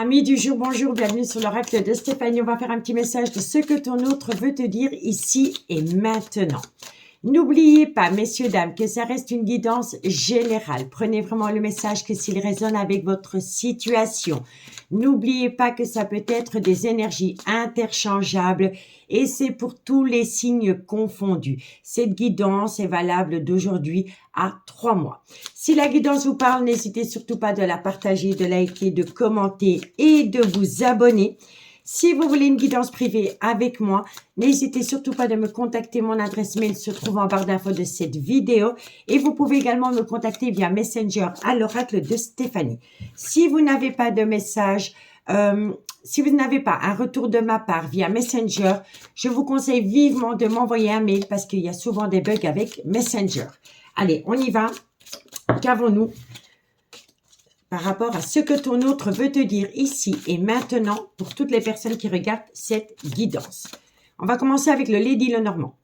Amis du jour, bonjour, bienvenue sur l'oracle de Stéphanie. On va faire un petit message de ce que ton autre veut te dire ici et maintenant. N'oubliez pas, messieurs, dames, que ça reste une guidance générale. Prenez vraiment le message que s'il résonne avec votre situation. N'oubliez pas que ça peut être des énergies interchangeables et c'est pour tous les signes confondus. Cette guidance est valable d'aujourd'hui à 3 mois. Si la guidance vous parle, n'hésitez surtout pas de la partager, de liker, de commenter et de vous abonner. Si vous voulez une guidance privée avec moi, n'hésitez surtout pas de me contacter. Mon adresse mail se trouve en barre d'infos de cette vidéo. Et vous pouvez également me contacter via Messenger à l'oracle de Stéphanie. Si vous n'avez pas de message, si vous n'avez pas un retour de ma part via Messenger, je vous conseille vivement de m'envoyer un mail parce qu'il y a souvent des bugs avec Messenger. Allez, on y va. Qu'avons-nous par rapport à ce que ton autre veut te dire ici et maintenant pour toutes les personnes qui regardent cette guidance? On va commencer avec le Lady Lenormand.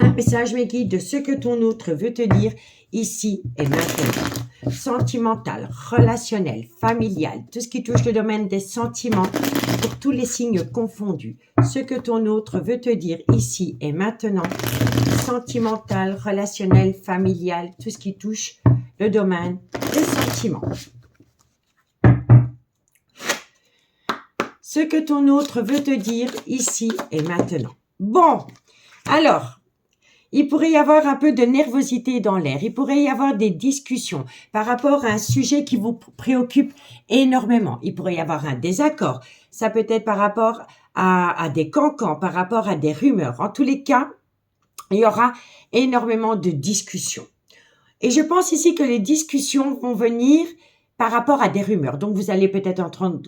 Un message mes guides de ce que ton autre veut te dire ici et maintenant. Sentimental, relationnel, familial, tout ce qui touche le domaine des sentiments pour tous les signes confondus. Ce que ton autre veut te dire ici et maintenant. Sentimental, relationnel, familial, tout ce qui touche le domaine des sentiments. Ce que ton autre veut te dire ici et maintenant. Bon, alors, il pourrait y avoir un peu de nervosité dans l'air. Il pourrait y avoir des discussions par rapport à un sujet qui vous préoccupe énormément. Il pourrait y avoir un désaccord. Ça peut être par rapport à des cancans, par rapport à des rumeurs. En tous les cas, il y aura énormément de discussions. Et je pense ici que les discussions vont venir par rapport à des rumeurs. Donc, vous allez peut-être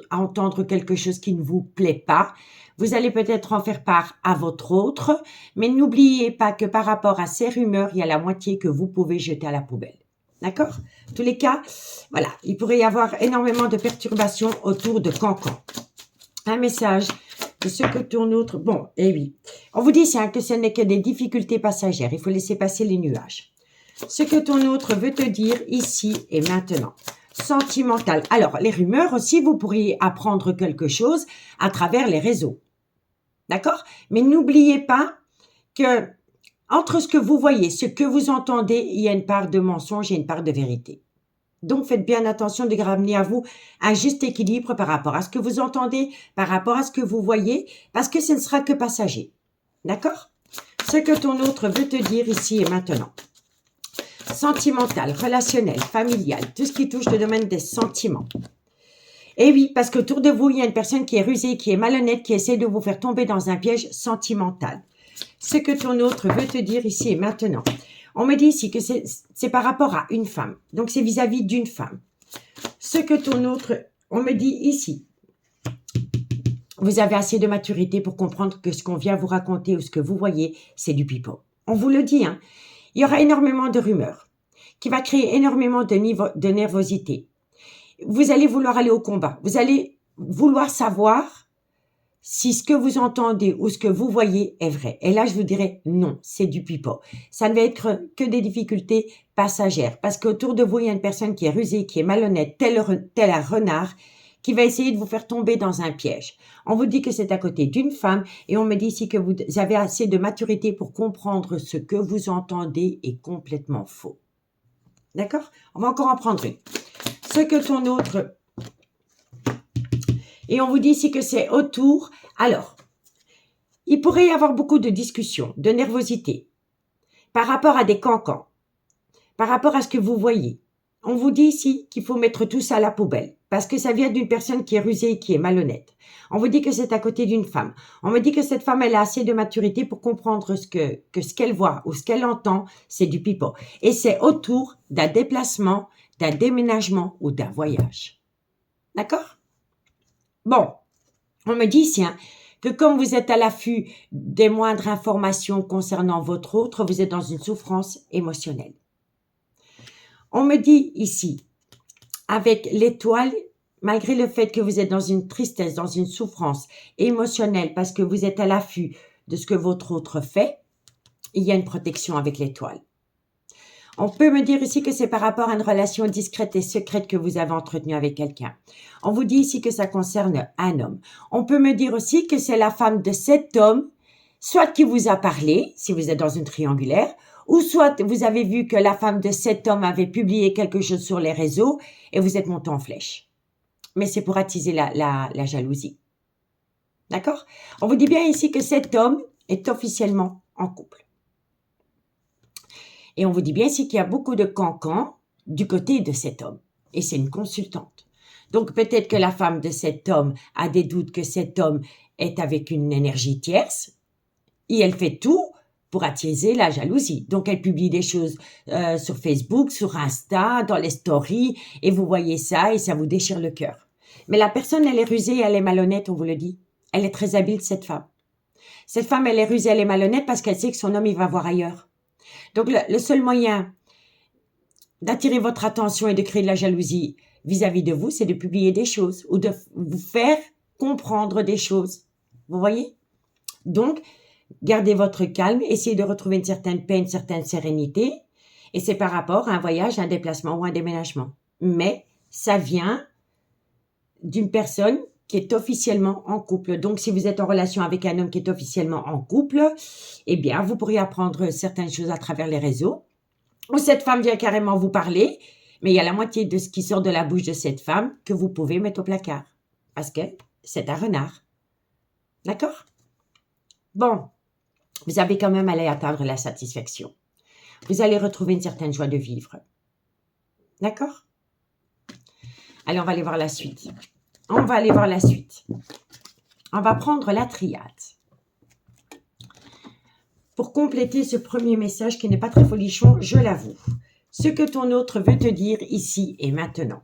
entendre quelque chose qui ne vous plaît pas. Vous allez peut-être en faire part à votre autre. Mais n'oubliez pas que par rapport à ces rumeurs, il y a la moitié que vous pouvez jeter à la poubelle. D'accord? En tous les cas, voilà, il pourrait y avoir énormément de perturbations autour de cancans. Un message de ce que ton autre... Bon, eh oui. On vous dit que ce n'est que des difficultés passagères. Il faut laisser passer les nuages. Ce que ton autre veut te dire ici et maintenant. Sentimental. Alors, les rumeurs aussi, vous pourriez apprendre quelque chose à travers les réseaux. D'accord? Mais n'oubliez pas que entre ce que vous voyez, ce que vous entendez, il y a une part de mensonge et une part de vérité. Donc, faites bien attention de ramener à vous un juste équilibre par rapport à ce que vous entendez, par rapport à ce que vous voyez, parce que ce ne sera que passager. D'accord? Ce que ton autre veut te dire ici et maintenant. Sentimental, relationnel, familial, tout ce qui touche le domaine des sentiments. Et oui, parce qu'autour de vous, il y a une personne qui est rusée, qui est malhonnête, qui essaie de vous faire tomber dans un piège sentimental. Ce que ton autre veut te dire ici et maintenant. On me dit ici que c'est par rapport à une femme. Donc, c'est vis-à-vis d'une femme. Ce que ton autre... On me dit ici, vous avez assez de maturité pour comprendre que ce qu'on vient vous raconter ou ce que vous voyez, c'est du pipeau. On vous le dit, hein. Il y aura énormément de rumeurs qui va créer énormément de nervosité. Vous allez vouloir aller au combat. Vous allez vouloir savoir si ce que vous entendez ou ce que vous voyez est vrai. Et là, je vous dirais non, c'est du pipeau. Ça ne va être que des difficultés passagères. Parce qu'autour de vous, il y a une personne qui est rusée, qui est malhonnête, tel un renard, qui va essayer de vous faire tomber dans un piège. On vous dit que c'est à côté d'une femme et on me dit ici que vous avez assez de maturité pour comprendre ce que vous entendez est complètement faux. D'accord? On va encore en prendre une. Ce que ton autre... Et on vous dit ici que c'est autour. Alors, il pourrait y avoir beaucoup de discussions, de nervosité par rapport à des cancans, par rapport à ce que vous voyez. On vous dit ici qu'il faut mettre tout ça à la poubelle parce que ça vient d'une personne qui est rusée et qui est malhonnête. On vous dit que c'est à côté d'une femme. On me dit que cette femme, elle a assez de maturité pour comprendre que ce qu'elle voit ou ce qu'elle entend, c'est du pipeau. Et c'est autour d'un déplacement, d'un déménagement ou d'un voyage. D'accord? Bon, on me dit ici que comme vous êtes à l'affût des moindres informations concernant votre autre, vous êtes dans une souffrance émotionnelle. On me dit ici, avec l'étoile, malgré le fait que vous êtes dans une tristesse, dans une souffrance émotionnelle, parce que vous êtes à l'affût de ce que votre autre fait, il y a une protection avec l'étoile. On peut me dire ici que c'est par rapport à une relation discrète et secrète que vous avez entretenue avec quelqu'un. On vous dit ici que ça concerne un homme. On peut me dire aussi que c'est la femme de cet homme, soit qui vous a parlé, si vous êtes dans une triangulaire, ou soit vous avez vu que la femme de cet homme avait publié quelque chose sur les réseaux et vous êtes monté en flèche. Mais c'est pour attiser la jalousie. D'accord? On vous dit bien ici que cet homme est officiellement en couple. Et on vous dit bien ici qu'il y a beaucoup de cancans du côté de cet homme. Et c'est une consultante. Donc peut-être que la femme de cet homme a des doutes que cet homme est avec une énergie tierce. Et elle fait tout pour attiser la jalousie. Donc elle publie des choses sur Facebook, sur Insta, dans les stories. Et vous voyez ça et ça vous déchire le cœur. Mais la personne, elle est rusée, elle est malhonnête, on vous le dit. Elle est très habile, cette femme. Cette femme, elle est rusée, elle est malhonnête parce qu'elle sait que son homme, il va voir ailleurs. Donc, le seul moyen d'attirer votre attention et de créer de la jalousie vis-à-vis de vous, c'est de publier des choses ou de vous faire comprendre des choses. Vous voyez? Donc, gardez votre calme, essayez de retrouver une certaine paix, une certaine sérénité. Et c'est par rapport à un voyage, un déplacement ou un déménagement. Mais ça vient d'une personne qui est officiellement en couple. Donc, si vous êtes en relation avec un homme qui est officiellement en couple, eh bien, vous pourriez apprendre certaines choses à travers les réseaux. Ou cette femme vient carrément vous parler, mais il y a la moitié de ce qui sort de la bouche de cette femme que vous pouvez mettre au placard. Parce que c'est un renard. D'accord? Bon, vous avez quand même allé atteindre la satisfaction. Vous allez retrouver une certaine joie de vivre. D'accord? Allez, on va aller voir la suite. On va aller voir la suite. On va prendre la triade. Pour compléter ce premier message qui n'est pas très folichon, je l'avoue. Ce que ton autre veut te dire ici et maintenant.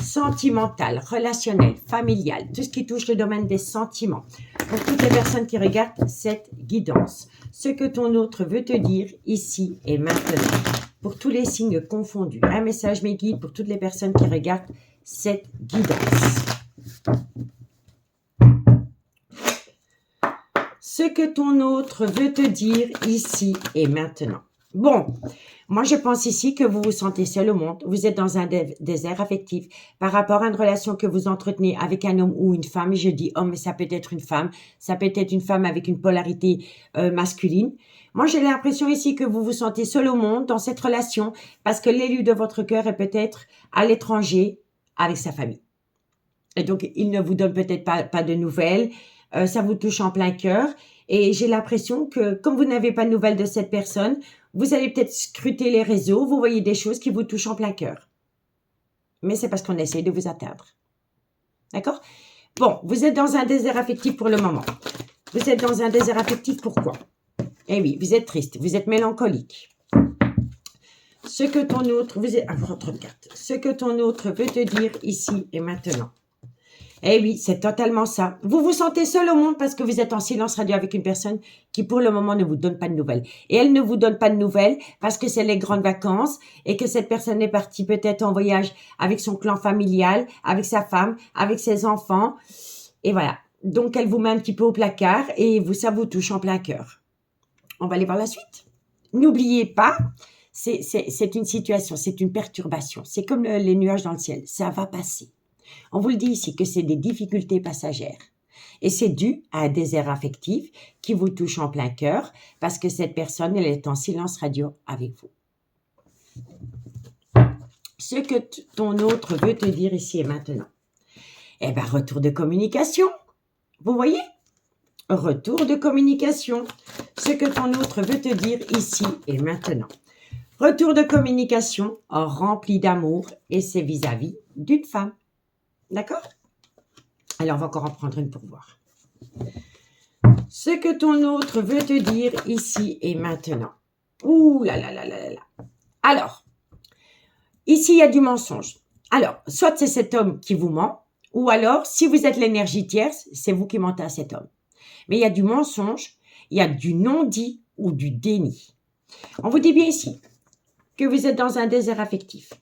Sentimental, relationnel, familial, tout ce qui touche le domaine des sentiments. Pour toutes les personnes qui regardent cette guidance. Ce que ton autre veut te dire ici et maintenant. Pour tous les signes confondus. Un message mes guides pour toutes les personnes qui regardent cette guidance. Ce que ton autre veut te dire ici et maintenant. Bon, moi je pense ici que vous vous sentez seul au monde. Vous êtes dans un désert affectif par rapport à une relation que vous entretenez avec un homme ou une femme. Et je dis homme, mais ça peut être une femme. Ça peut être une femme avec une polarité masculine. Moi, j'ai l'impression ici que vous vous sentez seul au monde dans cette relation parce que l'élu de votre cœur est peut-être à l'étranger avec sa famille. Et donc, il ne vous donne peut-être pas de nouvelles. Ça vous touche en plein cœur. Et j'ai l'impression que, comme vous n'avez pas de nouvelles de cette personne, vous allez peut-être scruter les réseaux. Vous voyez des choses qui vous touchent en plein cœur. Mais c'est parce qu'on essaye de vous atteindre. D'accord? Bon, vous êtes dans un désert affectif pour le moment. Vous êtes dans un désert affectif, pourquoi? Eh oui, vous êtes triste, vous êtes mélancolique. Ce que ton autre, vous êtes, votre carte. Ce que ton autre veut te dire ici et maintenant. Eh oui, c'est totalement ça. Vous vous sentez seul au monde parce que vous êtes en silence radio avec une personne qui, pour le moment, ne vous donne pas de nouvelles. Et elle ne vous donne pas de nouvelles parce que c'est les grandes vacances et que cette personne est partie peut-être en voyage avec son clan familial, avec sa femme, avec ses enfants. Et voilà. Donc, elle vous met un petit peu au placard et ça vous touche en plein cœur. On va aller voir la suite. N'oubliez pas, c'est une situation, c'est une perturbation. C'est comme les nuages dans le ciel. Ça va passer. On vous le dit ici que c'est des difficultés passagères. Et c'est dû à un désert affectif qui vous touche en plein cœur parce que cette personne, elle est en silence radio avec vous. Ce que ton autre veut te dire ici et maintenant. Eh bien, retour de communication. Vous voyez? Retour de communication. Ce que ton autre veut te dire ici et maintenant. Retour de communication rempli d'amour et c'est vis-à-vis d'une femme. D'accord? Alors, on va encore en prendre une pour voir. Ce que ton autre veut te dire ici et maintenant. Ouh là là là là là là. Alors, ici, il y a du mensonge. Alors, soit c'est cet homme qui vous ment, ou alors, si vous êtes l'énergie tierce, c'est vous qui mentez à cet homme. Mais il y a du mensonge, il y a du non-dit ou du déni. On vous dit bien ici que vous êtes dans un désert affectif,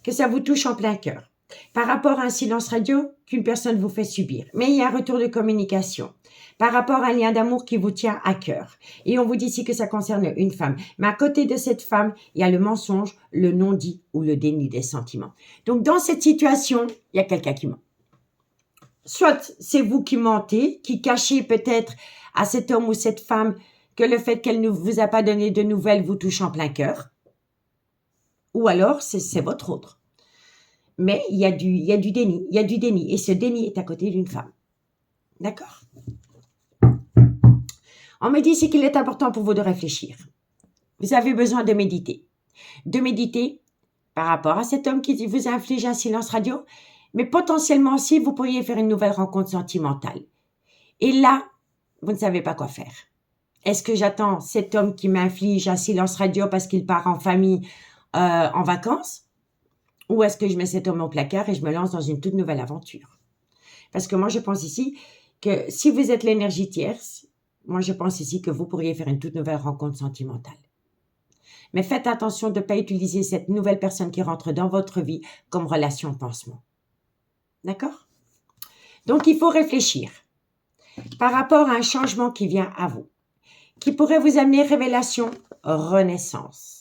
que ça vous touche en plein cœur. Par rapport à un silence radio qu'une personne vous fait subir. Mais il y a un retour de communication. Par rapport à un lien d'amour qui vous tient à cœur. Et on vous dit ici que ça concerne une femme. Mais à côté de cette femme, il y a le mensonge, le non-dit ou le déni des sentiments. Donc, dans cette situation, il y a quelqu'un qui ment. Soit c'est vous qui mentez, qui cachez peut-être à cet homme ou cette femme que le fait qu'elle ne vous a pas donné de nouvelles vous touche en plein cœur. Ou alors, c'est votre autre. Mais il y a du déni, il y a du déni. Et ce déni est à côté d'une femme. D'accord? On me dit ici qu'il est important pour vous de réfléchir. Vous avez besoin de méditer. De méditer par rapport à cet homme qui vous inflige un silence radio, mais potentiellement aussi, vous pourriez faire une nouvelle rencontre sentimentale. Et là, vous ne savez pas quoi faire. Est-ce que j'attends cet homme qui m'inflige un silence radio parce qu'il part en famille en vacances? Ou est-ce que je mets cet homme au placard et je me lance dans une toute nouvelle aventure? Parce que moi, je pense ici que si vous êtes l'énergie tierce, moi, je pense ici que vous pourriez faire une toute nouvelle rencontre sentimentale. Mais faites attention de ne pas utiliser cette nouvelle personne qui rentre dans votre vie comme relation pansement. D'accord? Donc, il faut réfléchir par rapport à un changement qui vient à vous, qui pourrait vous amener révélation, renaissance.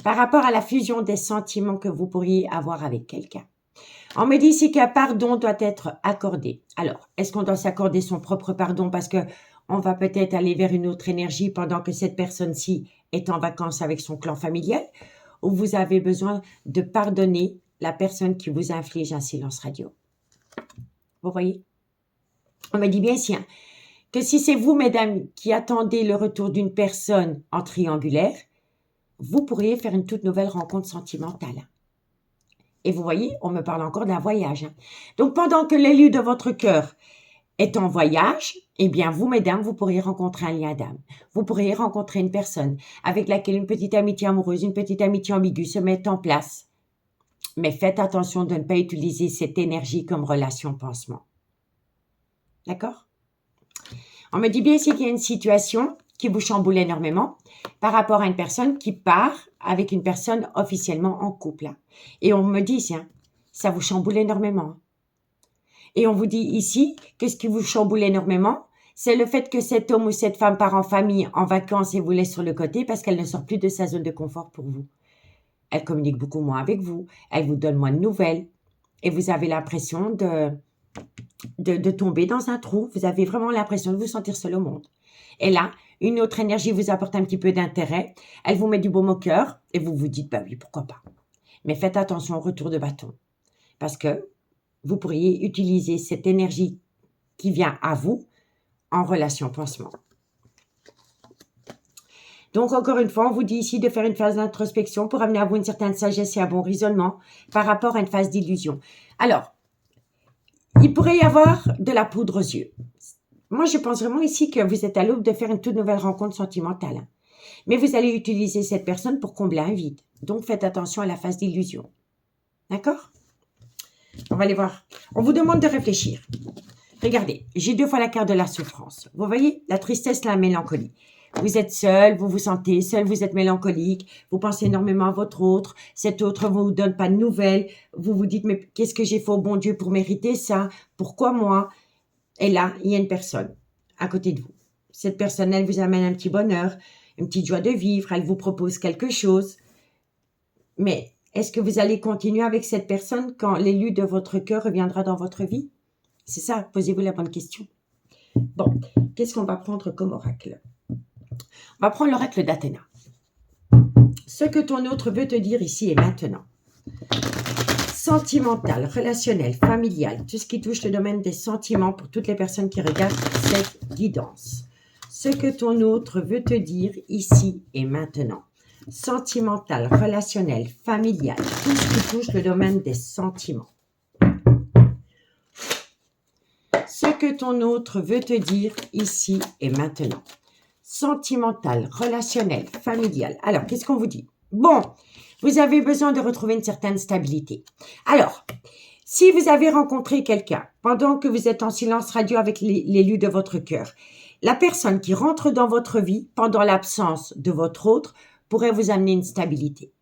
Par rapport à la fusion des sentiments que vous pourriez avoir avec quelqu'un. On me dit ici qu'un pardon doit être accordé. Alors, est-ce qu'on doit s'accorder son propre pardon parce que on va peut-être aller vers une autre énergie pendant que cette personne-ci est en vacances avec son clan familial? Ou vous avez besoin de pardonner la personne qui vous inflige un silence radio? Vous voyez? On me dit bien ici que si c'est vous, mesdames, qui attendez le retour d'une personne en triangulaire, vous pourriez faire une toute nouvelle rencontre sentimentale. Et vous voyez, on me parle encore d'un voyage. Donc, pendant que l'élu de votre cœur est en voyage, eh bien, vous, mesdames, vous pourriez rencontrer un lien d'âme. Vous pourriez rencontrer une personne avec laquelle une petite amitié amoureuse, une petite amitié ambiguë se met en place. Mais faites attention de ne pas utiliser cette énergie comme relation pansement. D'accord? On me dit bien ici qu'il y a une situation qui vous chamboule énormément par rapport à une personne qui part avec une personne officiellement en couple. Et on me dit, ça vous chamboule énormément. Et on vous dit ici que ce qui vous chamboule énormément, c'est le fait que cet homme ou cette femme part en famille, en vacances et vous laisse sur le côté parce qu'elle ne sort plus de sa zone de confort pour vous. Elle communique beaucoup moins avec vous, elle vous donne moins de nouvelles et vous avez l'impression de tomber dans un trou. Vous avez vraiment l'impression de vous sentir seul au monde. Et là, une autre énergie vous apporte un petit peu d'intérêt, elle vous met du baume au cœur et vous vous dites, bah oui, pourquoi pas. Mais faites attention au retour de bâton parce que vous pourriez utiliser cette énergie qui vient à vous en relation pansement. Donc, encore une fois, on vous dit ici de faire une phase d'introspection pour amener à vous une certaine sagesse et un bon raisonnement par rapport à une phase d'illusion. Alors, il pourrait y avoir de la poudre aux yeux. Moi, je pense vraiment ici que vous êtes à l'aube de faire une toute nouvelle rencontre sentimentale. Mais vous allez utiliser cette personne pour combler un vide. Donc, faites attention à la phase d'illusion. D'accord? On va aller voir. On vous demande de réfléchir. Regardez, j'ai 2 fois la carte de la souffrance. Vous voyez, la tristesse, la mélancolie. Vous êtes seul, vous vous sentez seul, vous êtes mélancolique, vous pensez énormément à votre autre, cet autre ne vous donne pas de nouvelles, vous vous dites, mais qu'est-ce que j'ai fait au bon Dieu pour mériter ça? Pourquoi moi? Et là, il y a une personne à côté de vous. Cette personne, elle vous amène un petit bonheur, une petite joie de vivre, elle vous propose quelque chose. Mais est-ce que vous allez continuer avec cette personne quand l'élu de votre cœur reviendra dans votre vie? C'est ça, posez-vous la bonne question. Bon, qu'est-ce qu'on va prendre comme oracle? On va prendre l'oracle d'Athéna. Ce que ton autre veut te dire ici et maintenant. Sentimental, relationnel, familial, tout ce qui touche le domaine des sentiments pour toutes les personnes qui regardent cette guidance. Ce que ton autre veut te dire ici et maintenant. Sentimental, relationnel, familial, tout ce qui touche le domaine des sentiments. Ce que ton autre veut te dire ici et maintenant. Sentimental, relationnel, familial. Alors, qu'est-ce qu'on vous dit? Bon, vous avez besoin de retrouver une certaine stabilité. Alors, si vous avez rencontré quelqu'un pendant que vous êtes en silence radio avec l'élu de votre cœur, la personne qui rentre dans votre vie pendant l'absence de votre autre pourrait vous amener une stabilité.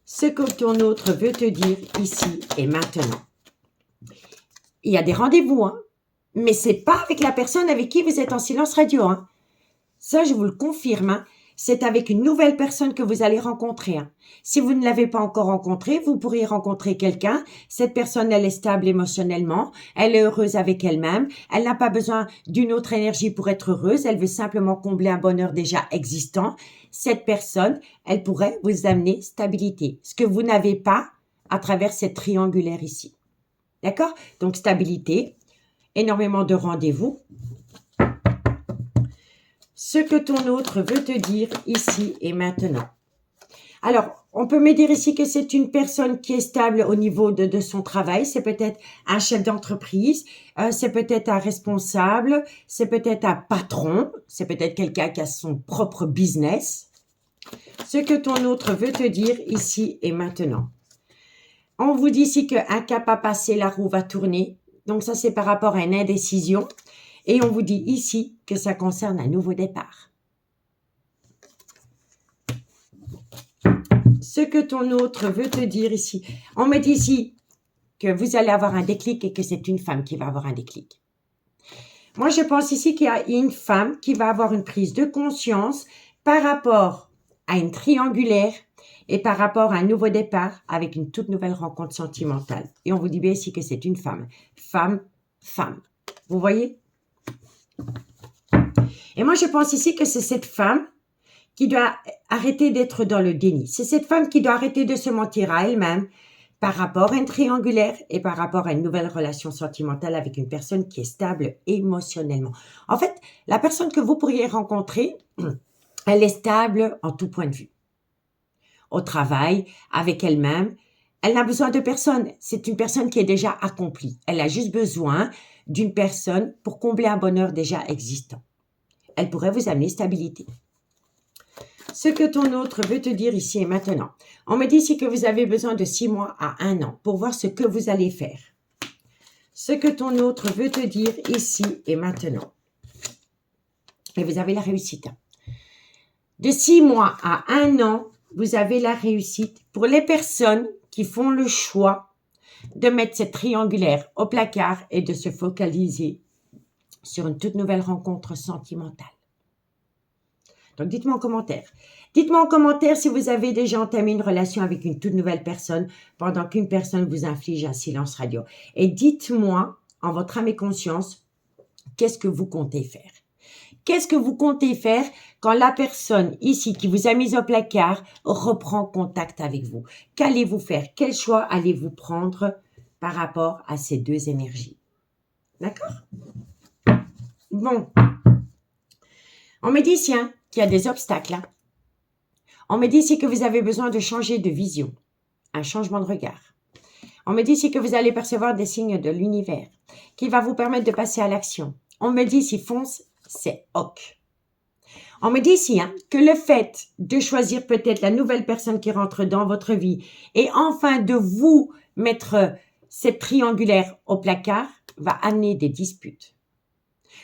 ce que ton autre veut te dire ici et maintenant. Il y a des rendez-vous, hein, mais c'est pas avec la personne avec qui vous êtes en silence radio, hein. Ça, je vous le confirme, hein. C'est avec une nouvelle personne que vous allez rencontrer, hein. Si vous ne l'avez pas encore rencontré, vous pourriez rencontrer quelqu'un. Cette personne, elle est stable émotionnellement, elle est heureuse avec elle-même, elle n'a pas besoin d'une autre énergie pour être heureuse, elle veut simplement combler un bonheur déjà existant. Cette personne, elle pourrait vous amener stabilité, ce que vous n'avez pas à travers cette triangulaire ici. D'accord? Donc, stabilité, énormément de rendez-vous. Ce que ton autre veut te dire ici et maintenant. Alors, on peut me dire ici que c'est une personne qui est stable au niveau de son travail. C'est peut-être un chef d'entreprise, c'est peut-être un responsable, c'est peut-être un patron, c'est peut-être quelqu'un qui a son propre business. Ce que ton autre veut te dire ici et maintenant. On vous dit ici qu'un cap à passer, la roue va tourner. Donc ça, c'est par rapport à une indécision. Et on vous dit ici que ça concerne un nouveau départ. Ce que ton autre veut te dire ici. On me dit ici que vous allez avoir un déclic et que c'est une femme qui va avoir un déclic. Moi, je pense ici qu'il y a une femme qui va avoir une prise de conscience par rapport à une triangulaire et par rapport à un nouveau départ avec une toute nouvelle rencontre sentimentale. Et on vous dit bien ici que c'est une femme. Femme, femme. Vous voyez? Et moi, je pense ici que c'est cette femme qui doit arrêter d'être dans le déni. C'est cette femme qui doit arrêter de se mentir à elle-même par rapport à une triangulaire et par rapport à une nouvelle relation sentimentale avec une personne qui est stable émotionnellement. En fait, la personne que vous pourriez rencontrer, elle est stable en tout point de vue. Au travail, avec elle-même, elle n'a besoin de personne. C'est une personne qui est déjà accomplie. Elle a juste besoin d'une personne pour combler un bonheur déjà existant. Elle pourrait vous amener stabilité. Ce que ton autre veut te dire ici et maintenant. On me dit ici que vous avez besoin de 6 mois à 1 an pour voir ce que vous allez faire. Ce que ton autre veut te dire ici et maintenant. Et vous avez la réussite. De 6 mois à 1 an, vous avez la réussite pour les personnes qui font le choix de mettre cette triangulaire au placard et de se focaliser sur une toute nouvelle rencontre sentimentale. Donc, dites-moi en commentaire. Dites-moi en commentaire si vous avez déjà entamé une relation avec une toute nouvelle personne pendant qu'une personne vous inflige un silence radio. Et dites-moi, en votre âme et conscience, qu'est-ce que vous comptez faire? Qu'est-ce que vous comptez faire quand la personne ici qui vous a mis au placard reprend contact avec vous? Qu'allez-vous faire? Quel choix allez-vous prendre par rapport à ces deux énergies? D'accord? Bon. On me dit ici qu'il y a des obstacles. Hein? On me dit ici que vous avez besoin de changer de vision, un changement de regard. On me dit ici que vous allez percevoir des signes de l'univers qui va vous permettre de passer à l'action. On me dit ici fonce, c'est ok. On me dit ici que le fait de choisir peut-être la nouvelle personne qui rentre dans votre vie et enfin de vous mettre cette triangulaire au placard va amener des disputes.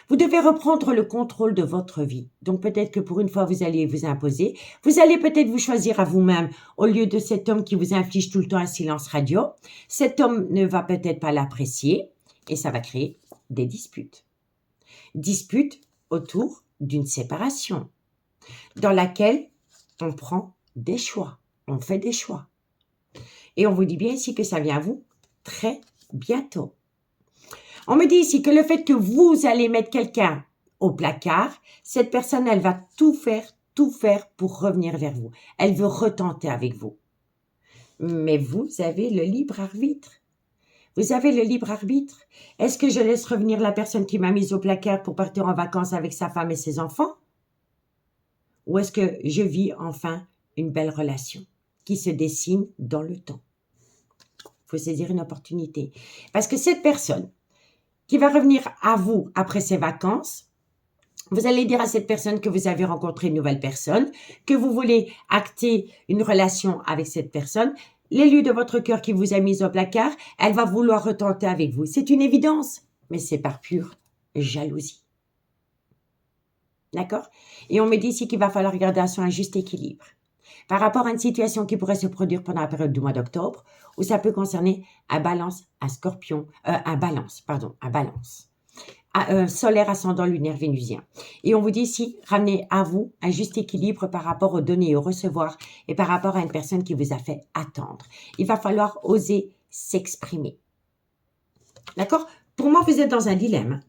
Vous devez reprendre le contrôle de votre vie. Donc peut-être que pour une fois, vous allez vous imposer. Vous allez peut-être vous choisir à vous-même au lieu de cet homme qui vous inflige tout le temps un silence radio. Cet homme ne va peut-être pas l'apprécier et ça va créer des disputes. Disputes autour d'une séparation dans laquelle on prend des choix. On fait des choix. Et on vous dit bien ici que ça vient à vous très bientôt. On me dit ici que le fait que vous allez mettre quelqu'un au placard, cette personne, elle va tout faire pour revenir vers vous. Elle veut retenter avec vous. Mais vous avez le libre arbitre. Vous avez le libre arbitre. Est-ce que je laisse revenir la personne qui m'a mise au placard pour partir en vacances avec sa femme et ses enfants? Ou est-ce que je vis enfin une belle relation qui se dessine dans le temps? Il faut saisir une opportunité. Parce que cette personne qui va revenir à vous après ses vacances, vous allez dire à cette personne que vous avez rencontré une nouvelle personne, que vous voulez acter une relation avec cette personne. L'élu de votre cœur qui vous a mis au placard, elle va vouloir retenter avec vous. C'est une évidence, mais c'est par pure jalousie. D'accord? Et on me dit ici qu'il va falloir regarder sur un juste équilibre. par rapport à une situation qui pourrait se produire pendant la période du mois d'octobre, ou ça peut concerner un balance, un scorpion, un balance, solaire, ascendant, lunaire, vénusien. Et on vous dit ici, ramenez à vous un juste équilibre par rapport aux données et au recevoir et par rapport à une personne qui vous a fait attendre. Il va falloir oser s'exprimer. D'accord? Pour moi, vous êtes dans un dilemme.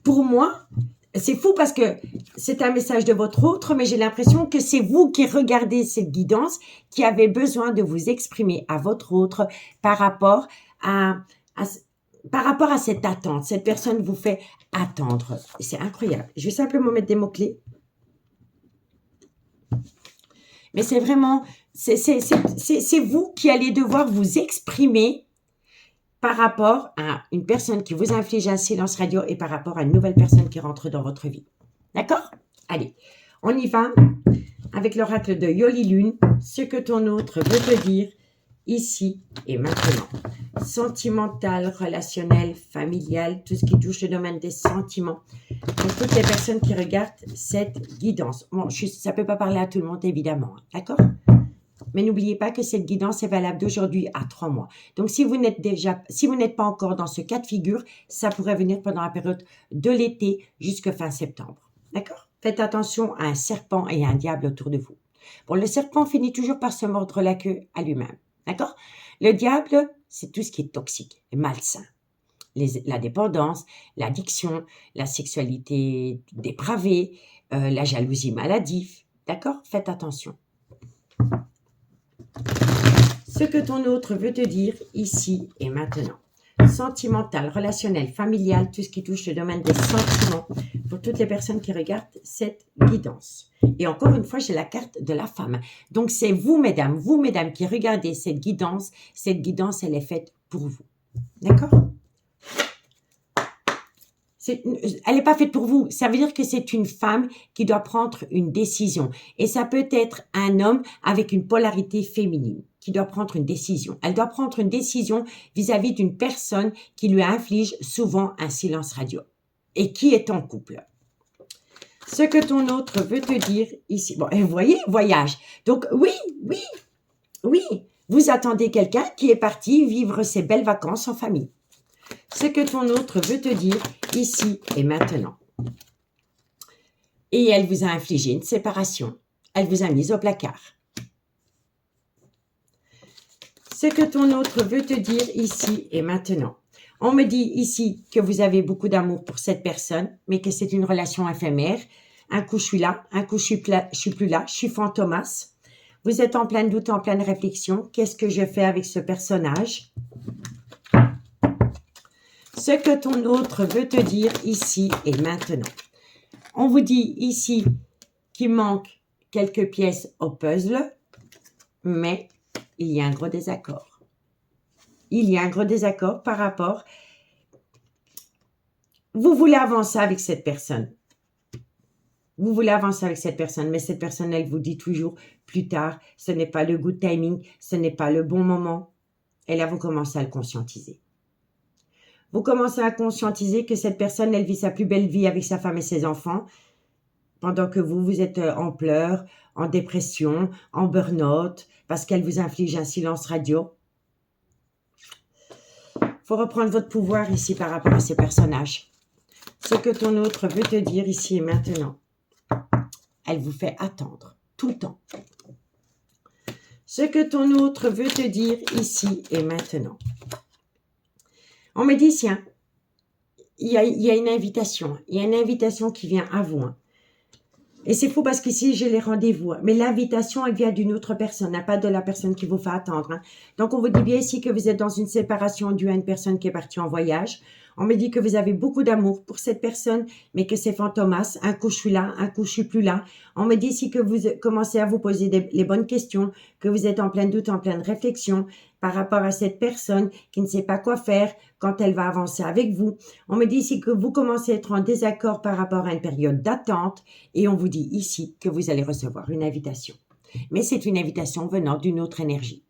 Pour moi, c'est fou parce que c'est un message de votre autre, mais j'ai l'impression que c'est vous qui regardez cette guidance, qui avez besoin de vous exprimer à votre autre par rapport à cette attente. Cette personne vous fait attendre. C'est incroyable. Je vais simplement mettre des mots-clés. Mais c'est vraiment, c'est vous qui allez devoir vous exprimer par rapport à une personne qui vous inflige un silence radio et par rapport à une nouvelle personne qui rentre dans votre vie. D'accord? Allez, on y va avec l'oracle de Yoli Lune, ce que ton autre veut te dire ici et maintenant. Sentimental, relationnel, familial, tout ce qui touche le domaine des sentiments. Pour toutes les personnes qui regardent cette guidance. Bon, ça ne peut pas parler à tout le monde, évidemment. D'accord? Mais n'oubliez pas que cette guidance est valable d'aujourd'hui à 3 mois. Donc, si vous n'êtes pas encore dans ce cas de figure, ça pourrait venir pendant la période de l'été jusqu'à fin septembre. D'accord? Faites attention à un serpent et à un diable autour de vous. Bon, le serpent finit toujours par se mordre la queue à lui-même. D'accord? Le diable, c'est tout ce qui est toxique et malsain. La dépendance, l'addiction, la sexualité dépravée, la jalousie maladive. D'accord? Faites attention. Ce que ton autre veut te dire ici et maintenant. Sentimental, relationnel, familial, tout ce qui touche le domaine des sentiments pour toutes les personnes qui regardent cette guidance. Et encore une fois, j'ai la carte de la femme. Donc, c'est vous, mesdames, qui regardez cette guidance. Cette guidance, elle est faite pour vous. D'accord? Elle n'est pas faite pour vous. Ça veut dire que c'est une femme qui doit prendre une décision. Et ça peut être un homme avec une polarité féminine qui doit prendre une décision. Elle doit prendre une décision vis-à-vis d'une personne qui lui inflige souvent un silence radio et qui est en couple. Ce que ton autre veut te dire ici. Bon, et vous voyez, voyage. Donc oui, vous attendez quelqu'un qui est parti vivre ses belles vacances en famille. Ce que ton autre veut te dire ici et maintenant. Et elle vous a infligé une séparation. Elle vous a mise au placard. Ce que ton autre veut te dire ici et maintenant. On me dit ici que vous avez beaucoup d'amour pour cette personne, mais que c'est une relation éphémère. Un coup, je suis là. Un coup, je suis plus là. Je suis fantomas. Vous êtes en plein doute, en pleine réflexion. Qu'est-ce que je fais avec ce personnage? Ce que ton autre veut te dire ici et maintenant. On vous dit ici qu'il manque quelques pièces au puzzle, mais il y a un gros désaccord. Il y a un gros désaccord par rapport... Vous voulez avancer avec cette personne. Vous voulez avancer avec cette personne, mais cette personne, elle vous dit toujours plus tard, ce n'est pas le good timing, ce n'est pas le bon moment. Et là, vous commencez à le conscientiser. Vous commencez à conscientiser que cette personne, elle vit sa plus belle vie avec sa femme et ses enfants, pendant que vous êtes en pleurs, en dépression, en burn-out, parce qu'elle vous inflige un silence radio. Il faut reprendre votre pouvoir ici par rapport à ces personnages. Ce que ton autre veut te dire ici et maintenant, elle vous fait attendre tout le temps. Ce que ton autre veut te dire ici et maintenant. On me dit, tiens, il y a une invitation. Il y a une invitation qui vient à vous. Et c'est fou parce qu'ici, j'ai les rendez-vous. Mais l'invitation, elle vient d'une autre personne, pas de la personne qui vous fait attendre. Donc, on vous dit bien ici que vous êtes dans une séparation due à une personne qui est partie en voyage. On me dit que vous avez beaucoup d'amour pour cette personne, mais que c'est fantomas. Un coup, je suis là, un coup, je suis plus là. On me dit ici que vous commencez à vous poser les bonnes questions, que vous êtes en plein doute, en pleine réflexion par rapport à cette personne qui ne sait pas quoi faire quand elle va avancer avec vous. On me dit ici que vous commencez à être en désaccord par rapport à une période d'attente et on vous dit ici que vous allez recevoir une invitation. Mais c'est une invitation venant d'une autre énergie.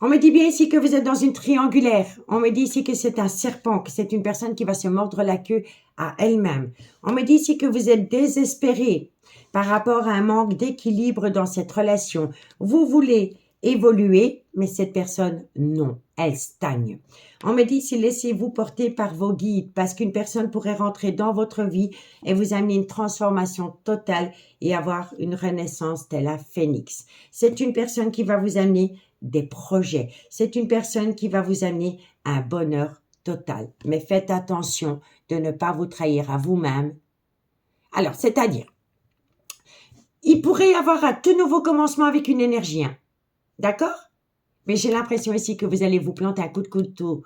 On me dit bien ici que vous êtes dans une triangulaire. On me dit ici que c'est un serpent, que c'est une personne qui va se mordre la queue à elle-même. On me dit ici que vous êtes désespéré par rapport à un manque d'équilibre dans cette relation. Vous voulez évoluer, mais cette personne, non, elle stagne. On me dit ici, laissez-vous porter par vos guides, parce qu'une personne pourrait rentrer dans votre vie et vous amener une transformation totale et avoir une renaissance telle un phénix. C'est une personne qui va vous amener des projets. C'est une personne qui va vous amener un bonheur total. Mais faites attention de ne pas vous trahir à vous-même. Alors, c'est-à-dire, il pourrait y avoir un tout nouveau commencement avec une énergie, hein. D'accord? Mais j'ai l'impression ici que vous allez vous planter un coup de couteau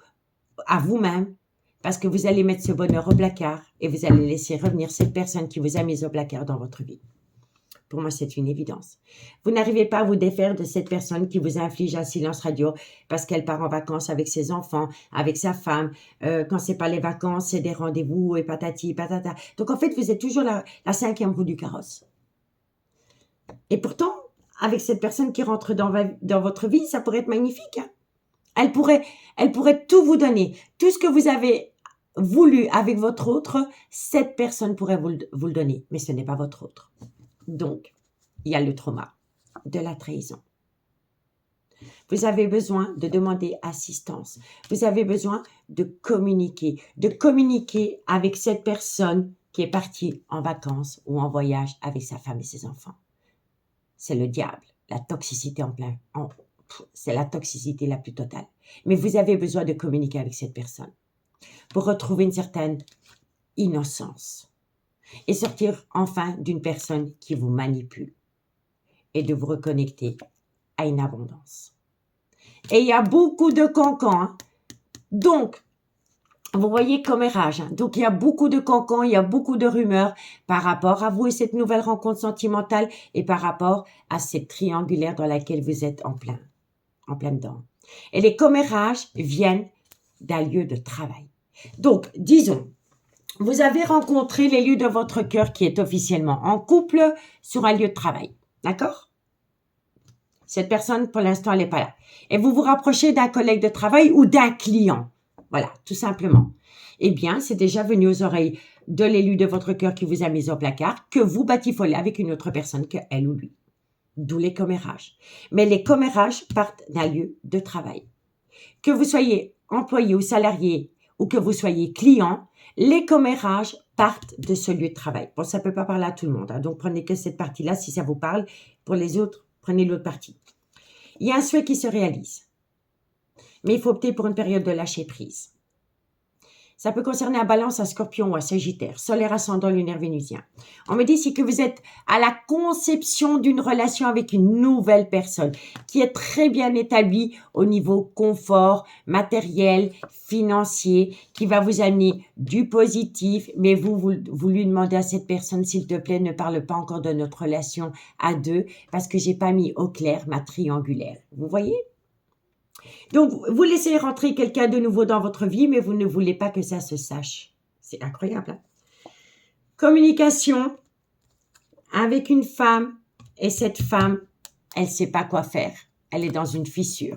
à vous-même parce que vous allez mettre ce bonheur au placard et vous allez laisser revenir cette personne qui vous a mis au placard dans votre vie. Pour moi, c'est une évidence. Vous n'arrivez pas à vous défaire de cette personne qui vous inflige un silence radio parce qu'elle part en vacances avec ses enfants, avec sa femme. Quand c'est pas les vacances, c'est des rendez-vous et patati, patata. Donc, en fait, vous êtes toujours la cinquième roue du carrosse. Et pourtant, avec cette personne qui rentre dans votre vie, ça pourrait être magnifique, hein. Elle pourrait tout vous donner. Tout ce que vous avez voulu avec votre autre, cette personne pourrait vous le donner. Mais ce n'est pas votre autre. Donc, il y a le trauma de la trahison. Vous avez besoin de demander assistance. Vous avez besoin de communiquer avec cette personne qui est partie en vacances ou en voyage avec sa femme et ses enfants. C'est le diable, la toxicité c'est la toxicité la plus totale. Mais vous avez besoin de communiquer avec cette personne pour retrouver une certaine innocence et sortir enfin d'une personne qui vous manipule et de vous reconnecter à une abondance. Et il y a beaucoup de cancans, hein. Donc, vous voyez commérage, hein. Donc il y a beaucoup de cancans, il y a beaucoup de rumeurs par rapport à vous et cette nouvelle rencontre sentimentale et par rapport à cette triangulaire dans laquelle vous êtes en plein dedans. Et les commérages viennent d'un lieu de travail. Donc, disons, vous avez rencontré l'élu de votre cœur qui est officiellement en couple sur un lieu de travail. D'accord? Cette personne, pour l'instant, elle n'est pas là. Et vous vous rapprochez d'un collègue de travail ou d'un client. Voilà, tout simplement. Eh bien, c'est déjà venu aux oreilles de l'élu de votre cœur qui vous a mis au placard que vous batifolez avec une autre personne que elle ou lui. D'où les commérages. Mais les commérages partent d'un lieu de travail. Que vous soyez employé ou salarié ou que vous soyez client, les commérages partent de ce lieu de travail. Bon, ça ne peut pas parler à tout le monde, hein, donc prenez que cette partie-là si ça vous parle. Pour les autres, prenez l'autre partie. Il y a un souhait qui se réalise, mais il faut opter pour une période de lâcher prise. Ça peut concerner un Balance, un Scorpion ou un Sagittaire, solaire, ascendant, lunaire, vénusien. On me dit ici que vous êtes à la conception d'une relation avec une nouvelle personne qui est très bien établie au niveau confort, matériel, financier, qui va vous amener du positif, mais vous lui demandez à cette personne, s'il te plaît, ne parle pas encore de notre relation à deux parce que j'ai pas mis au clair ma triangulaire. Vous voyez? Donc, vous laissez rentrer quelqu'un de nouveau dans votre vie, mais vous ne voulez pas que ça se sache. C'est incroyable, hein? Communication avec une femme, et cette femme, elle ne sait pas quoi faire. Elle est dans une fissure.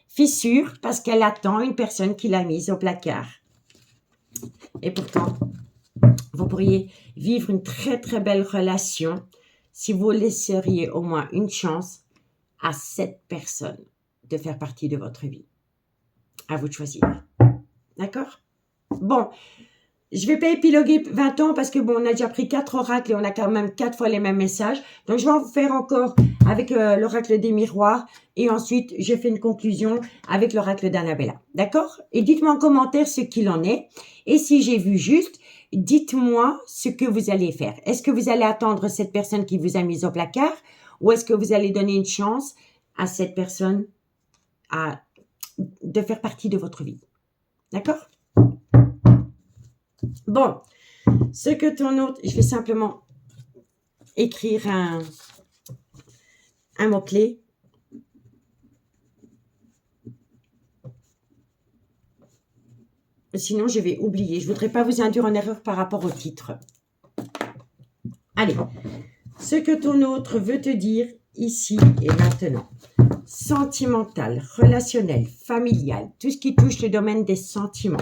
Fissure parce qu'elle attend une personne qui l'a mise au placard. Et pourtant, vous pourriez vivre une très très belle relation si vous laisseriez au moins une chance à cette personne de faire partie de votre vie. À vous de choisir. D'accord? Bon, je ne vais pas épiloguer 20 ans parce que bon, on a déjà pris 4 oracles et on a quand même 4 fois les mêmes messages. Donc, je vais en faire encore avec l'oracle des miroirs et ensuite, je fais une conclusion avec l'oracle d'Annabella. D'accord? Et dites-moi en commentaire ce qu'il en est. Et si j'ai vu juste, dites-moi ce que vous allez faire. Est-ce que vous allez attendre cette personne qui vous a mis au placard ou est-ce que vous allez donner une chance à cette personne de faire partie de votre vie. D'accord? Bon, ce que ton autre, je vais simplement écrire un mot-clé. Sinon, je vais oublier. Je ne voudrais pas vous induire en erreur par rapport au titre. Allez, ce que ton autre veut te dire ici et maintenant. sentimental, relationnel, familial, tout ce qui touche le domaine des sentiments.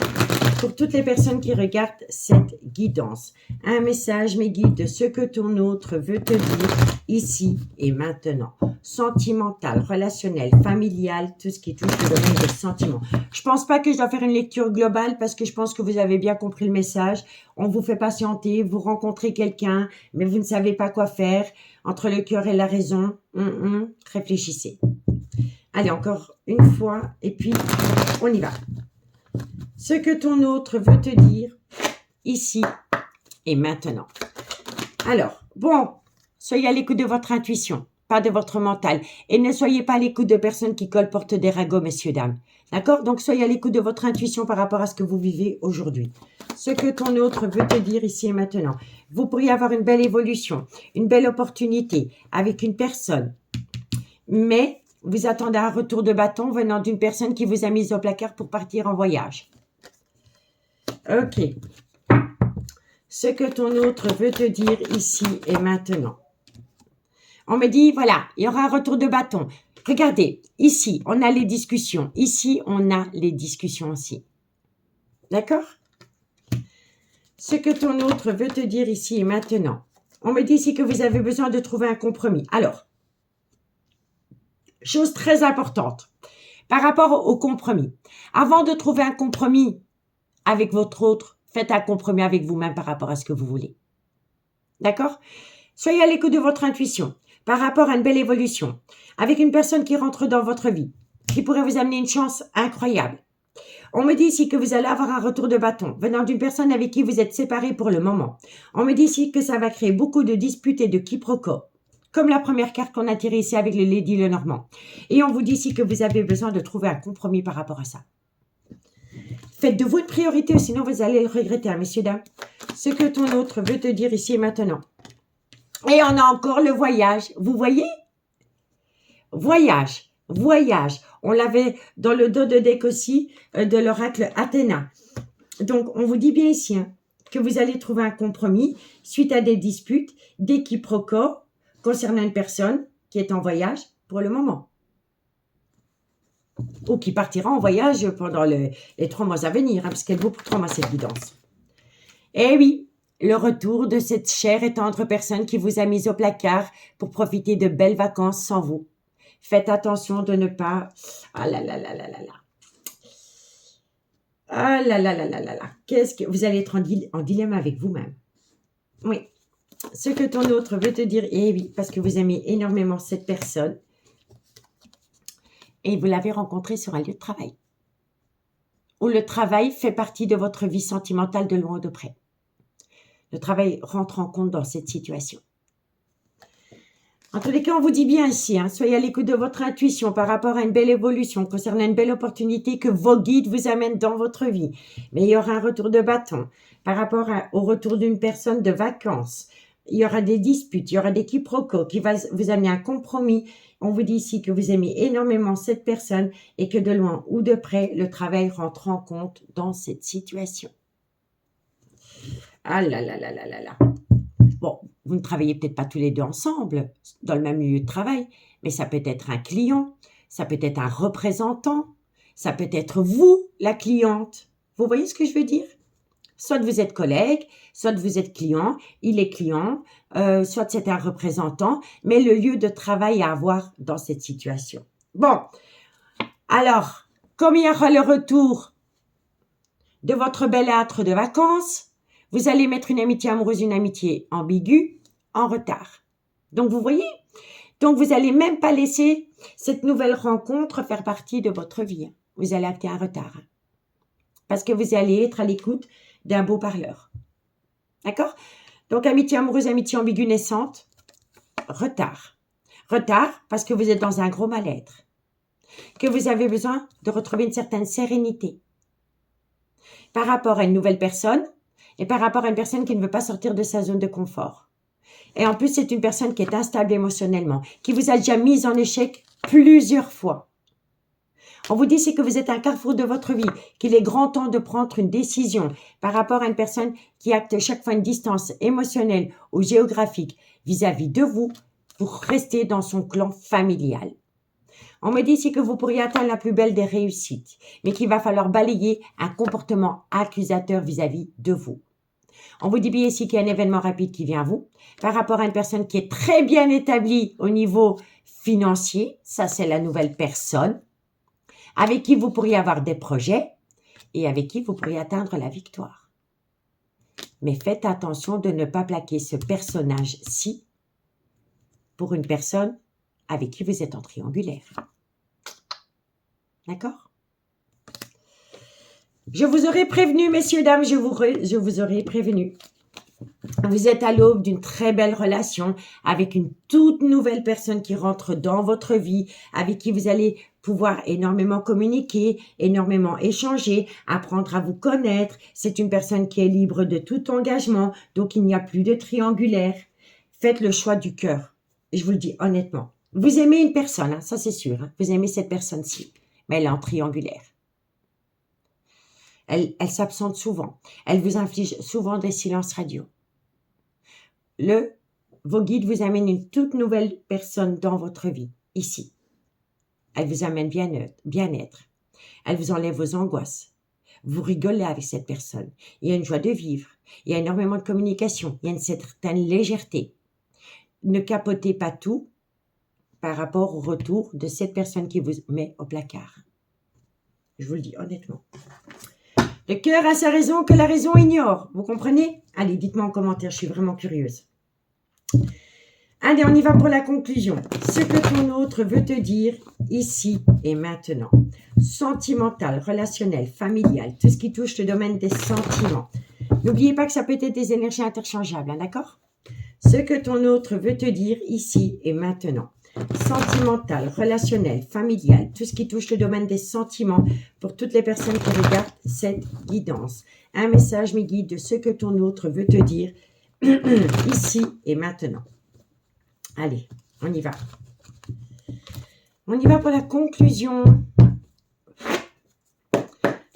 Pour toutes les personnes qui regardent cette guidance, un message, mes guides, de ce que ton autre veut te dire ici et maintenant. Sentimental, relationnel, familial, tout ce qui touche le domaine des sentiments. Je pense pas que je dois faire une lecture globale parce que je pense que vous avez bien compris le message. On vous fait patienter, vous rencontrez quelqu'un, mais vous ne savez pas quoi faire. Entre le cœur et la raison, réfléchissez. Allez, encore une fois, et puis on y va. Ce que ton autre veut te dire, ici et maintenant. Alors, bon, soyez à l'écoute de votre intuition, pas de votre mental. Et ne soyez pas à l'écoute de personnes qui colportent des ragots, messieurs, dames. D'accord? Donc, soyez à l'écoute de votre intuition par rapport à ce que vous vivez aujourd'hui. Ce que ton autre veut te dire ici et maintenant. Vous pourriez avoir une belle évolution, une belle opportunité avec une personne. Mais vous attendez un retour de bâton venant d'une personne qui vous a mis au placard pour partir en voyage. Ok. Ce que ton autre veut te dire ici et maintenant. On me dit, voilà, il y aura un retour de bâton. Regardez, ici, on a les discussions. Ici, on a les discussions aussi. D'accord? Ce que ton autre veut te dire ici et maintenant. On me dit ici que vous avez besoin de trouver un compromis. Alors, chose très importante, par rapport au compromis. Avant de trouver un compromis avec votre autre, faites un compromis avec vous-même par rapport à ce que vous voulez. D'accord? Soyez à l'écoute de votre intuition par rapport à une belle évolution, avec une personne qui rentre dans votre vie, qui pourrait vous amener une chance incroyable. On me dit ici que vous allez avoir un retour de bâton venant d'une personne avec qui vous êtes séparés pour le moment. On me dit ici que ça va créer beaucoup de disputes et de quiproquos, comme la première carte qu'on a tirée ici avec le Lady Lenormand. Et on vous dit ici que vous avez besoin de trouver un compromis par rapport à ça. Faites de vous une priorité, sinon vous allez le regretter, hein, messieurs, dames. Ce que ton autre veut te dire ici et maintenant. Et on a encore le voyage. Vous voyez? Voyage, voyage. On l'avait dans le dos de deck aussi de l'oracle Athéna. Donc, on vous dit bien ici hein, que vous allez trouver un compromis suite à des disputes, des quiproquos concernant une personne qui est en voyage pour le moment. Ou qui partira en voyage pendant les 3 mois à venir, hein, parce qu'elle vaut pour 3 mois cette guidance. Eh oui, le retour de cette chère et tendre personne qui vous a mis au placard pour profiter de belles vacances sans vous. Faites attention de ne pas... Ah là là là là là là. Ah là là là là là là. Qu'est-ce que... Vous allez être en dilemme avec vous-même. Oui. Ce que ton autre veut te dire, eh oui, parce que vous aimez énormément cette personne. Et vous l'avez rencontré sur un lieu de travail. Où le travail fait partie de votre vie sentimentale de loin ou de près. Le travail rentre en compte dans cette situation. En tous les cas, on vous dit bien ici, hein, soyez à l'écoute de votre intuition par rapport à une belle évolution, concernant une belle opportunité que vos guides vous amènent dans votre vie. Mais il y aura un retour de bâton par rapport au retour d'une personne de vacances. Il y aura des disputes, il y aura des quiproquos qui va vous amener un compromis. On vous dit ici que vous aimez énormément cette personne et que de loin ou de près, le travail rentre en compte dans cette situation. Ah là là là là là là. Bon, vous ne travaillez peut-être pas tous les deux ensemble dans le même milieu de travail, mais ça peut être un client, ça peut être un représentant, ça peut être vous, la cliente. Vous voyez ce que je veux dire? Soit vous êtes collègue, soit vous êtes client, il est client, soit c'est un représentant, mais le lieu de travail à avoir dans cette situation. Bon, alors, comme il y aura le retour de votre bel âtre de vacances, vous allez mettre une amitié amoureuse, une amitié ambiguë, en retard. Donc, vous voyez? Donc, vous n'allez même pas laisser cette nouvelle rencontre faire partie de votre vie. Vous allez acter un retard. Parce que vous allez être à l'écoute d'un beau parleur. D'accord? Donc, amitié amoureuse, amitié ambiguë naissante, retard. Retard parce que vous êtes dans un gros mal-être. Que vous avez besoin de retrouver une certaine sérénité. Par rapport à une nouvelle personne et par rapport à une personne qui ne veut pas sortir de sa zone de confort. Et en plus, c'est une personne qui est instable émotionnellement, qui vous a déjà mis en échec plusieurs fois. On vous dit c'est que vous êtes à un carrefour de votre vie, qu'il est grand temps de prendre une décision par rapport à une personne qui acte chaque fois une distance émotionnelle ou géographique vis-à-vis de vous pour rester dans son clan familial. On me dit ici que vous pourriez atteindre la plus belle des réussites, mais qu'il va falloir balayer un comportement accusateur vis-à-vis de vous. On vous dit bien ici qu'il y a un événement rapide qui vient à vous par rapport à une personne qui est très bien établie au niveau financier. Ça, c'est la nouvelle personne avec qui vous pourriez avoir des projets et avec qui vous pourriez atteindre la victoire. Mais faites attention de ne pas plaquer ce personnage-ci pour une personne avec qui vous êtes en triangulaire. D'accord? Je vous aurais prévenu, messieurs, dames, je vous aurais prévenu. Vous êtes à l'aube d'une très belle relation avec une toute nouvelle personne qui rentre dans votre vie, avec qui vous allez pouvoir énormément communiquer, énormément échanger, apprendre à vous connaître. C'est une personne qui est libre de tout engagement, donc il n'y a plus de triangulaire. Faites le choix du cœur. Je vous le dis honnêtement. Vous aimez une personne, hein, ça c'est sûr. Hein, vous aimez cette personne-ci, mais elle est en triangulaire. Elle s'absente souvent. Elle vous inflige souvent des silences radio. Vos guides vous amènent une toute nouvelle personne dans votre vie, ici. Elle vous amène bien-être. Elle vous enlève vos angoisses. Vous rigolez avec cette personne. Il y a une joie de vivre. Il y a énormément de communication. Il y a une certaine légèreté. Ne capotez pas tout par rapport au retour de cette personne qui vous met au placard. Je vous le dis honnêtement. Le cœur a sa raison que la raison ignore. Vous comprenez? Allez, dites-moi en commentaire, je suis vraiment curieuse. Allez, on y va pour la conclusion. Ce que ton autre veut te dire ici et maintenant. Sentimental, relationnel, familial, tout ce qui touche le domaine des sentiments. N'oubliez pas que ça peut être des énergies interchangeables, hein, d'accord? Ce que ton autre veut te dire ici et maintenant. Sentimental, relationnel, familial, tout ce qui touche le domaine des sentiments pour toutes les personnes qui regardent cette guidance. Un message, mes guides, de ce que ton autre veut te dire ici et maintenant. Allez, on y va. On y va pour la conclusion.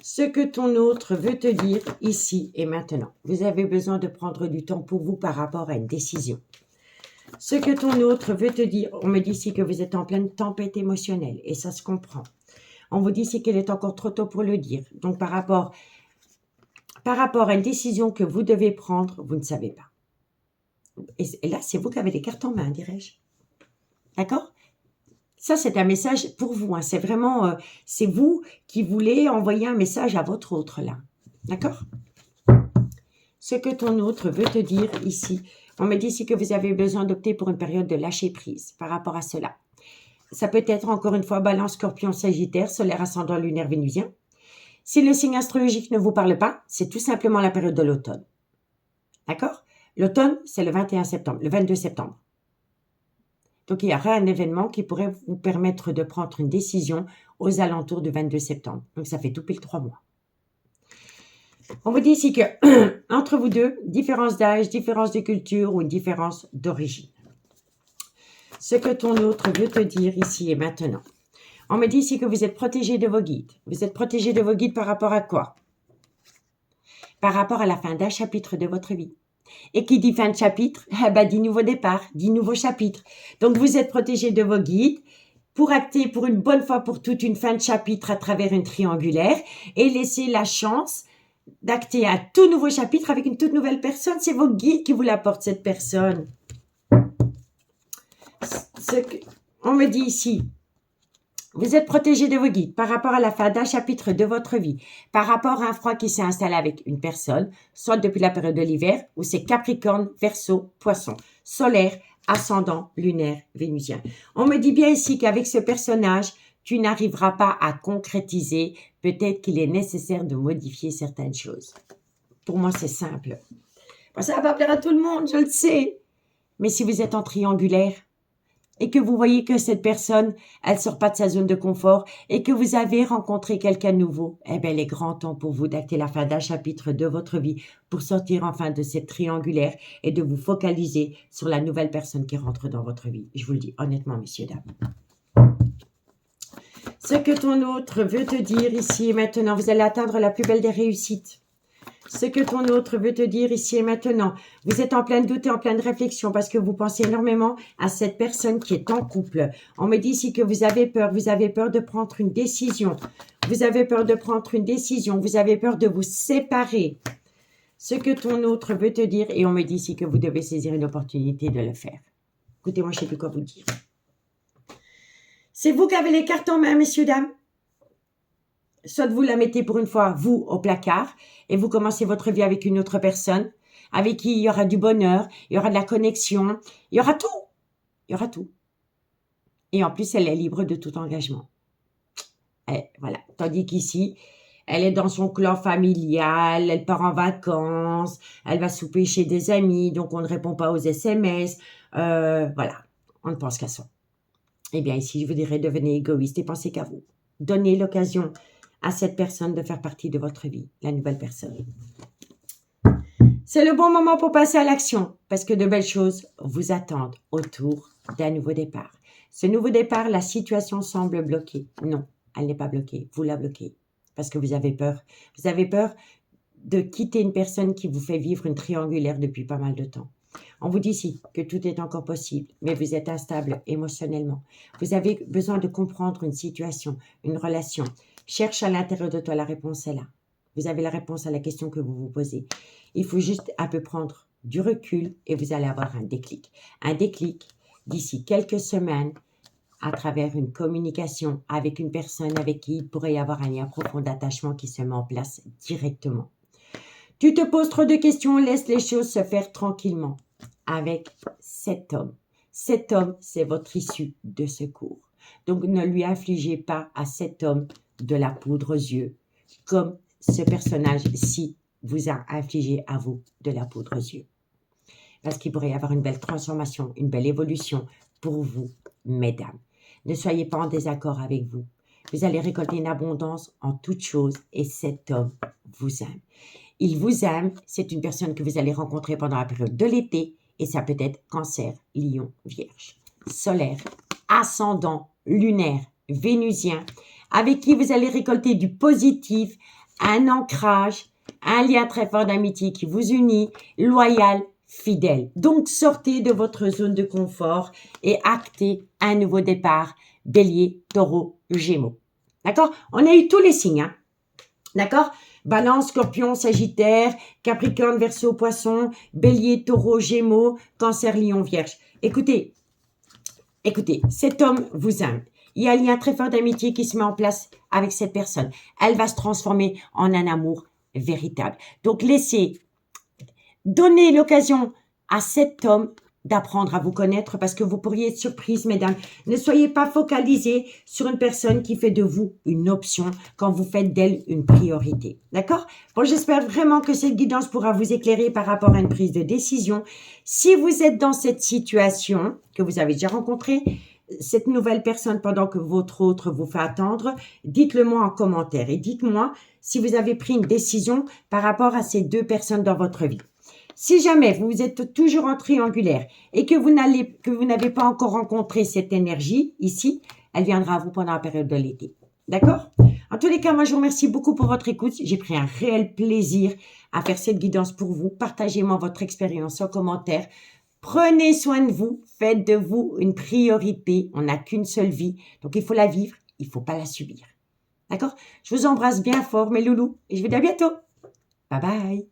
Ce que ton autre veut te dire ici et maintenant. Vous avez besoin de prendre du temps pour vous par rapport à une décision. Ce que ton autre veut te dire, on me dit ici que vous êtes en pleine tempête émotionnelle et ça se comprend. On vous dit ici qu'il est encore trop tôt pour le dire. Donc par rapport à une décision que vous devez prendre, vous ne savez pas. Et là, c'est vous qui avez les cartes en main, dirais-je. D'accord? Ça, c'est un message pour vous. Hein. C'est vraiment, c'est vous qui voulez envoyer un message à votre autre là. D'accord? Ce que ton autre veut te dire ici. On me dit ici que vous avez besoin d'opter pour une période de lâcher prise par rapport à cela. Ça peut être encore une fois Balance, Scorpion, Sagittaire, Solaire, Ascendant, Lunaire, Vénusien. Si le signe astrologique ne vous parle pas, c'est tout simplement la période de l'automne. D'accord? L'automne, c'est le 21 septembre, le 22 septembre. Donc, il y aura un événement qui pourrait vous permettre de prendre une décision aux alentours du 22 septembre. Donc, ça fait tout pile 3 mois. On vous dit ici que, entre vous deux, différence d'âge, différence de culture ou une différence d'origine. Ce que ton autre veut te dire ici et maintenant. On me dit ici que vous êtes protégé de vos guides. Vous êtes protégé de vos guides par rapport à quoi? Par rapport à la fin d'un chapitre de votre vie. Et qui dit fin de chapitre, dit nouveau départ, dit nouveau chapitre. Donc, vous êtes protégé de vos guides pour acter pour une bonne fois pour toutes une fin de chapitre à travers une triangulaire et laisser la chance d'acter un tout nouveau chapitre avec une toute nouvelle personne. C'est vos guides qui vous l'apportent, cette personne. On me dit ici, vous êtes protégé de vos guides par rapport à la fin d'un chapitre de votre vie, par rapport à un froid qui s'est installé avec une personne, soit depuis la période de l'hiver, où c'est Capricorne, Verseau, Poisson, Solaire, Ascendant, Lunaire, Vénusien. On me dit bien ici qu'avec ce personnage, tu n'arriveras pas à concrétiser. Peut-être qu'il est nécessaire de modifier certaines choses. Pour moi, c'est simple. Bon, ça va pas plaire à tout le monde, je le sais. Mais si vous êtes en triangulaire, et que vous voyez que cette personne, elle sort pas de sa zone de confort et que vous avez rencontré quelqu'un de nouveau, eh bien, il est grand temps pour vous d'acter la fin d'un chapitre de votre vie pour sortir enfin de cette triangulaire et de vous focaliser sur la nouvelle personne qui rentre dans votre vie. Je vous le dis honnêtement, messieurs, dames. Ce que ton autre veut te dire ici et maintenant, vous allez atteindre la plus belle des réussites. ce que ton autre veut te dire ici et maintenant. Vous êtes en plein doute et en pleine réflexion parce que vous pensez énormément à cette personne qui est en couple. On me dit ici que vous avez peur de prendre une décision. Vous avez peur de prendre une décision, vous avez peur de vous séparer. Ce que ton autre veut te dire, et on me dit ici que vous devez saisir une opportunité de le faire. Écoutez, moi je ne sais plus quoi vous dire. C'est vous qui avez les cartes en main, messieurs, dames. Soit vous la mettez pour une fois, vous, au placard, et vous commencez votre vie avec une autre personne, avec qui il y aura du bonheur, il y aura de la connexion, il y aura tout. Il y aura tout. Et en plus, elle est libre de tout engagement. Et voilà. Tandis qu'ici, elle est dans son clan familial, elle part en vacances, elle va souper chez des amis, donc on ne répond pas aux SMS. Voilà, on ne pense qu'à soi. Eh bien ici, je vous dirais, devenez égoïste et pensez qu'à vous. Donnez l'occasion à cette personne de faire partie de votre vie, la nouvelle personne. C'est le bon moment pour passer à l'action, parce que de belles choses vous attendent autour d'un nouveau départ. Ce nouveau départ, la situation semble bloquée. Non, elle n'est pas bloquée, vous la bloquez, parce que vous avez peur. Vous avez peur de quitter une personne qui vous fait vivre une triangulaire depuis pas mal de temps. On vous dit ici que tout est encore possible, mais vous êtes instable émotionnellement. Vous avez besoin de comprendre une situation, une relation. Cherche à l'intérieur de toi, la réponse est là. Vous avez la réponse à la question que vous vous posez. Il faut juste un peu prendre du recul et vous allez avoir un déclic. Un déclic d'ici quelques semaines à travers une communication avec une personne avec qui il pourrait y avoir un lien profond d'attachement qui se met en place directement. Tu te poses trop de questions, laisse les choses se faire tranquillement avec cet homme. Cet homme, c'est votre issue de secours. Donc, ne lui infligez pas à cet homme de la poudre aux yeux, comme ce personnage-ci vous a infligé à vous de la poudre aux yeux. Parce qu'il pourrait y avoir une belle transformation, une belle évolution pour vous, mesdames. Ne soyez pas en désaccord avec vous. Vous allez récolter une abondance en toutes choses et cet homme vous aime. Il vous aime, c'est une personne que vous allez rencontrer pendant la période de l'été et ça peut être Cancer, Lion, Vierge, solaire, ascendant, lunaire, vénusien, avec qui vous allez récolter du positif, un ancrage, un lien très fort d'amitié qui vous unit, loyal, fidèle. Donc, sortez de votre zone de confort et actez un nouveau départ, Bélier, Taureau, Gémeaux. D'accord? On a eu tous les signes, hein? D'accord? Balance, Scorpion, Sagittaire, Capricorne, Verseau, Poisson, Bélier, Taureau, Gémeaux, Cancer, Lion, Vierge. Écoutez, cet homme vous aime. Il y a un lien très fort d'amitié qui se met en place avec cette personne. Elle va se transformer en un amour véritable. Donc, donnez l'occasion à cet homme d'apprendre à vous connaître parce que vous pourriez être surprise, mesdames. Ne soyez pas focalisés sur une personne qui fait de vous une option quand vous faites d'elle une priorité. D'accord? Bon, j'espère vraiment que cette guidance pourra vous éclairer par rapport à une prise de décision. Si vous êtes dans cette situation que vous avez déjà rencontrée, cette nouvelle personne pendant que votre autre vous fait attendre, dites-le moi en commentaire et dites-moi si vous avez pris une décision par rapport à ces deux personnes dans votre vie. Si jamais vous êtes toujours en triangulaire et que vous n'avez pas encore rencontré cette énergie ici, elle viendra à vous pendant la période de l'été. D'accord? En tous les cas, moi, je vous remercie beaucoup pour votre écoute. J'ai pris un réel plaisir à faire cette guidance pour vous. Partagez-moi votre expérience en commentaire. Prenez soin de vous. Faites de vous une priorité. On n'a qu'une seule vie. Donc, il faut la vivre. Il ne faut pas la subir. D'accord? Je vous embrasse bien fort, mes loulous. Et je vous dis à bientôt. Bye bye.